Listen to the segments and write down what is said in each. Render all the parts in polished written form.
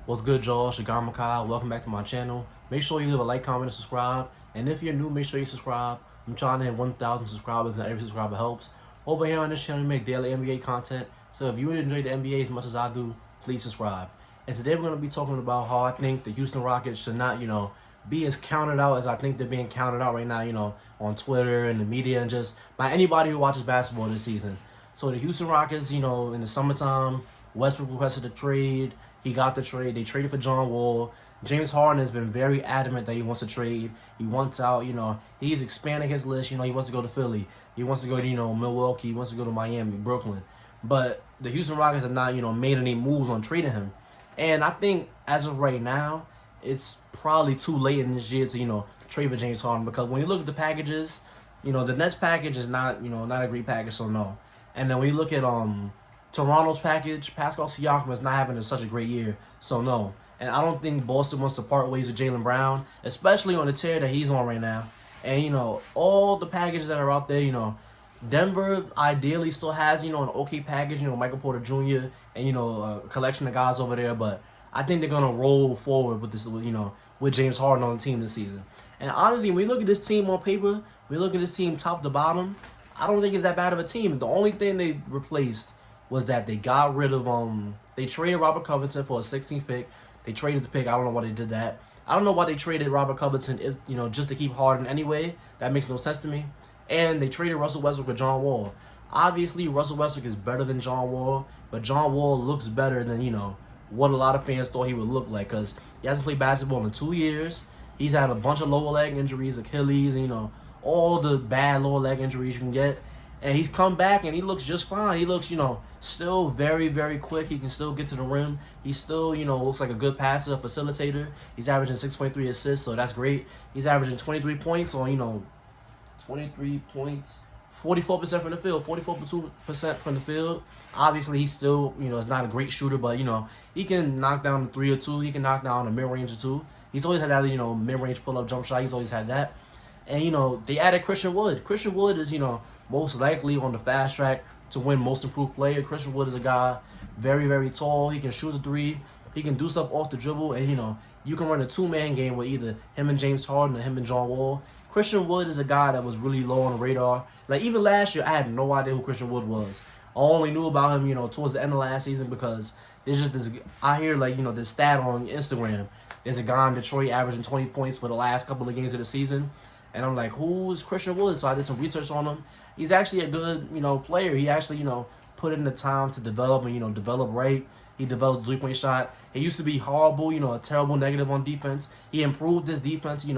What's good, y'all? Shagar Makai. Welcome back to my channel. Make sure you leave a like, comment, and subscribe. And if you're new, make sure you subscribe. I'm trying to hit 1,000 subscribers, and every subscriber helps. Over here on this channel, we make daily NBA content. So if you enjoy the NBA as much as I do, please subscribe. And today we're going to be talking about how I think the Houston Rockets should not, be as counted out as I think they're being counted out right now, on Twitter and the media and just by anybody who watches basketball this season. So the Houston Rockets, in the summertime, Westbrook requested a trade. He got the trade. They traded for John Wall. James Harden has been very adamant that he wants to trade. He wants out, he's expanding his list. He wants to go to Philly. He wants to go to, Milwaukee. He wants to go to Miami, Brooklyn. But the Houston Rockets have not, made any moves on trading him. And I think as of right now, it's probably too late in this year to, trade for James Harden, because when you look at the packages, the Nets package is not, not a great package, so no. And then when you look at Toronto's package, Pascal Siakam is not having such a great year, so no. And I don't think Boston wants to part ways with Jaylen Brown, especially on the tear that he's on right now. And, all the packages that are out there, Denver ideally still has, an okay package, Michael Porter Jr. and, a collection of guys over there. But I think they're going to roll forward with this, with James Harden on the team this season. And honestly, when we look at this team on paper, we look at this team top to bottom, I don't think it's that bad of a team. The only thing they replaced was that they got rid of, they traded Robert Covington for a 16th pick. They traded the pick. I don't know why they did that. I don't know why they traded Robert Covington, just to keep Harden anyway. That makes no sense to me. And they traded Russell Westbrook for John Wall. Obviously, Russell Westbrook is better than John Wall, but John Wall looks better than, what a lot of fans thought he would look like, because he hasn't played basketball in 2 years. He's had a bunch of lower leg injuries, Achilles, and, all the bad lower leg injuries you can get. And he's come back, and he looks just fine. He looks, still very, very quick. He can still get to the rim. He still, looks like a good passer, facilitator. He's averaging 6.3 assists, so that's great. He's averaging 23 points on, 23 points, 44% from the field, 44% from the field. Obviously, he's still, is not a great shooter, but, he can knock down a 3 or 2. He can knock down a mid-range or 2. He's always had that, mid-range pull-up jump shot. He's always had that. And, they added Christian Wood. Christian Wood is, most likely on the fast track to win most improved player. Christian Wood is a guy very, very tall. He can shoot the 3. He can do stuff off the dribble. And, you can run a 2-man game with either him and James Harden or him and John Wall. Christian Wood is a guy that was really low on the radar. Like, even last year, I had no idea who Christian Wood was. I only knew about him, towards the end of last season, because there's just this, I hear, this stat on Instagram. There's a guy in Detroit averaging 20 points for the last couple of games of the season. And I'm like, who's Christian Wood? So I did some research on him. He's actually a good, player. He actually, put in the time to develop and, develop right. He developed the 3-point shot. He used to be horrible, a terrible negative on defense. He improved his defense, he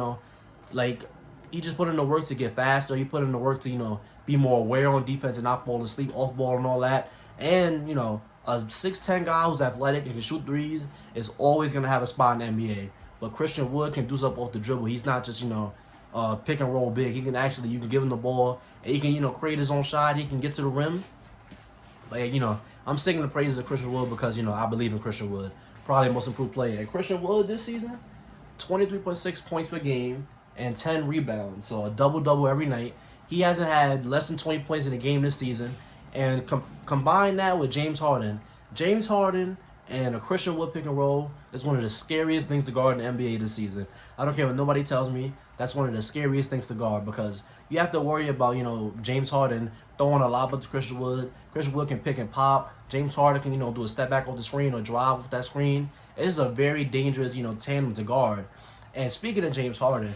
just put in the work to get faster. He put in the work to, be more aware on defense and not fall asleep off ball and all that. And, a 6'10" guy who's athletic and can shoot threes is always going to have a spot in the NBA. But Christian Wood can do stuff off the dribble. He's not just, pick and roll big. He can actually, you can give him the ball, and he can, create his own shot. He can get to the rim. But, I'm singing the praises of Christian Wood because, I believe in Christian Wood. Probably the most improved player. And Christian Wood this season, 23.6 points per game and 10 rebounds. So a double-double every night. He hasn't had less than 20 points in a game this season. And combine that with James Harden. James Harden and a Christian Wood pick and roll is one of the scariest things to guard in the NBA this season. I don't care what nobody tells me. That's one of the scariest things to guard, because you have to worry about, James Harden throwing a lob up to Christian Wood. Christian Wood can pick and pop. James Harden can, do a step back off the screen or drive off that screen. It is a very dangerous, tandem to guard. And speaking of James Harden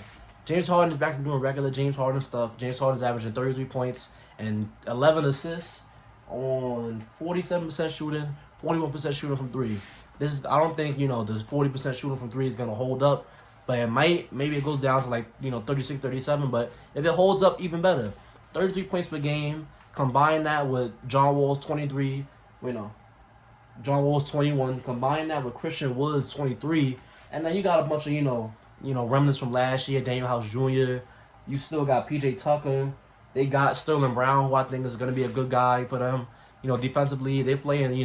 is back to doing regular James Harden stuff. James Harden's averaging 33 points and 11 assists on 47% shooting, 41% shooting from 3. I don't think, this 40% shooting from 3 is going to hold up. But it might, maybe it goes down to 36, 37. But if it holds up, even better. 33 points per game. Combine that with John Wall's 23. John Wall's 21. Combine that with Christian Wood's 23. And then you got a bunch of, remnants from last year. Daniel House Jr. You still got P.J. Tucker. They got Sterling Brown, who I think is going to be a good guy for them. Defensively, they're playing,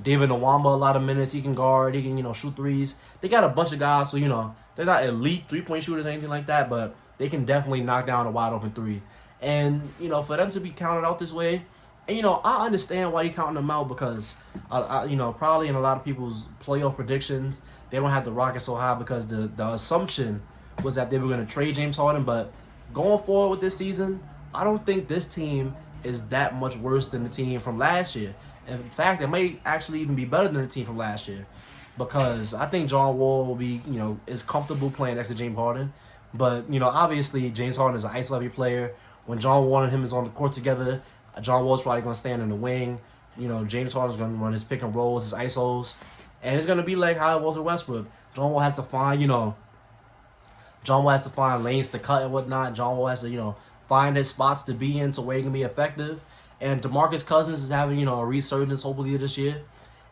David Nwamba a lot of minutes. He can guard. He can, shoot threes. They got a bunch of guys, so, they're not elite 3-point shooters or anything like that, but they can definitely knock down a wide open 3. And, for them to be counted out this way, And, you know, I understand why you're counting them out because, you know, probably in a lot of people's playoff predictions, they don't have the Rockets so high because the assumption was that they were going to trade James Harden. But going forward with this season, I don't think this team is that much worse than the team from last year. In fact, it might actually even be better than the team from last year because I think John Wall will be, you know, is comfortable playing next to James Harden. But, you know, obviously James Harden is an ice-heavy player. When John Wall and him is on the court together, John Wall's probably going to stand in the wing. You know, James Harden's going to run his pick and rolls, his isos. And it's going to be like how it was with Westbrook. John Wall has to find, you know, John Wall has to find lanes to cut and whatnot. John Wall has to, you know, find his spots to be in to where he can be effective. And DeMarcus Cousins is having, you know, a resurgence hopefully this year.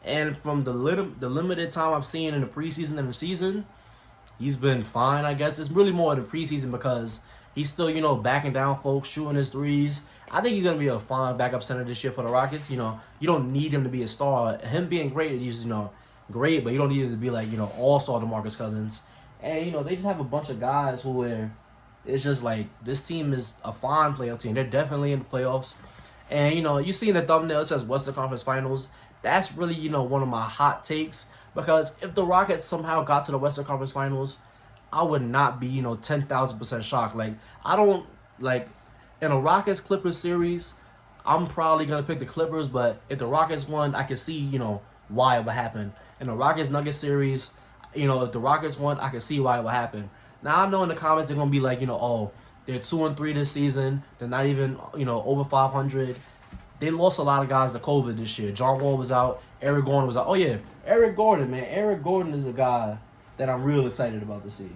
And from the limited time I've seen in the preseason and the season, he's been fine, I guess. It's really more in the preseason because he's still, you know, backing down folks, shooting his threes. I think he's going to be a fine backup center this year for the Rockets. You know, you don't need him to be a star. Him being great, he's, you know, great, but you don't need him to be like, you know, all-star DeMarcus Cousins. And, you know, they just have a bunch of guys who are, it's just like, this team is a fine playoff team. They're definitely in the playoffs. And, you know, you see in the thumbnail, it says Western Conference Finals. That's really, you know, one of my hot takes. Because if the Rockets somehow got to the Western Conference Finals, I would not be, you know, 10,000% shocked. Like, I don't, like, in a Rockets-Clippers series, I'm probably going to pick the Clippers. But if the Rockets won, I can see, you know, why it would happen. In the Rockets-Nuggets series, you know, if the Rockets won, I can see why it would happen. Now, I know in the comments they're going to be like, you know, oh, they're 2-3 this season. They're not even, you know, over 500. They lost a lot of guys to COVID this year. John Wall was out. Eric Gordon was out. Oh, yeah, Eric Gordon, man. Eric Gordon is a guy that I'm real excited about to see.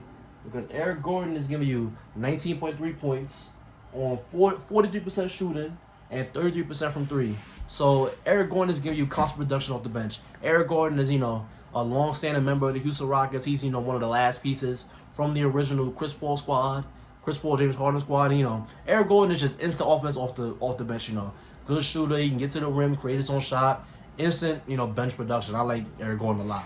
Because Eric Gordon is giving you 19.3 points on 43% shooting and 33% from three. So Eric Gordon is giving you constant production off the bench. Eric Gordon is, you know, a long-standing member of the Houston Rockets. He's, you know, one of the last pieces from the original Chris Paul squad, Chris Paul, James Harden squad. And, you know, Eric Gordon is just instant offense off the bench, you know. Good shooter. He can get to the rim, create his own shot. Instant, you know, bench production. I like Eric Gordon a lot.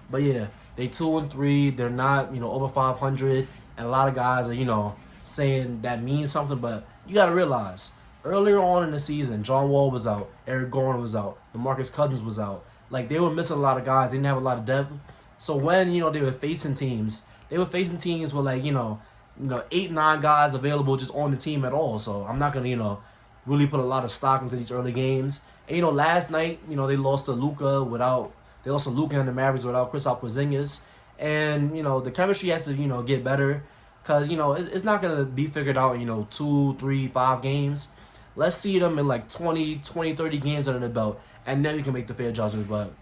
But, yeah, they 2-3. They're not, you know, over 500. And a lot of guys are, you know, saying that means something. But you got to realize, earlier on in the season, John Wall was out. Eric Gordon was out. DeMarcus Cousins was out. Like, they were missing a lot of guys. They didn't have a lot of depth. So when, you know, they were facing teams with, like, you know, 8-9 guys available just on the team at all. So I'm not going to, you know, really put a lot of stock into these early games. And, you know, last night, you know, they lost to Luka and the Mavericks without Kristaps Porzingis. And, you know, the chemistry has to, you know, get better because, you know, it's not going to be figured out in, you know, 2, 3, 5 games. Let's see them in like 20, 30 games under the belt, and then we can make the fair judgment. But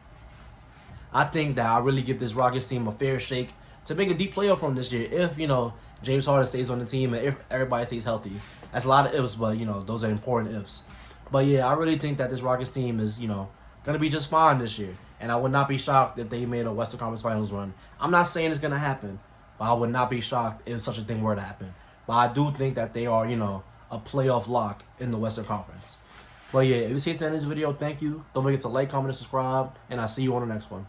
I think that I really give this Rockets team a fair shake to make a deep playoff run this year if, you know, James Harden stays on the team and if everybody stays healthy. That's a lot of ifs, but, you know, those are important ifs. But, yeah, I really think that this Rockets team is, you know, going to be just fine this year. And I would not be shocked if they made a Western Conference Finals run. I'm not saying it's going to happen, but I would not be shocked if such a thing were to happen. But I do think that they are, you know, a playoff lock in the Western Conference. But, yeah, if you see the end of this video, thank you. Don't forget to like, comment, and subscribe. And I'll see you on the next one.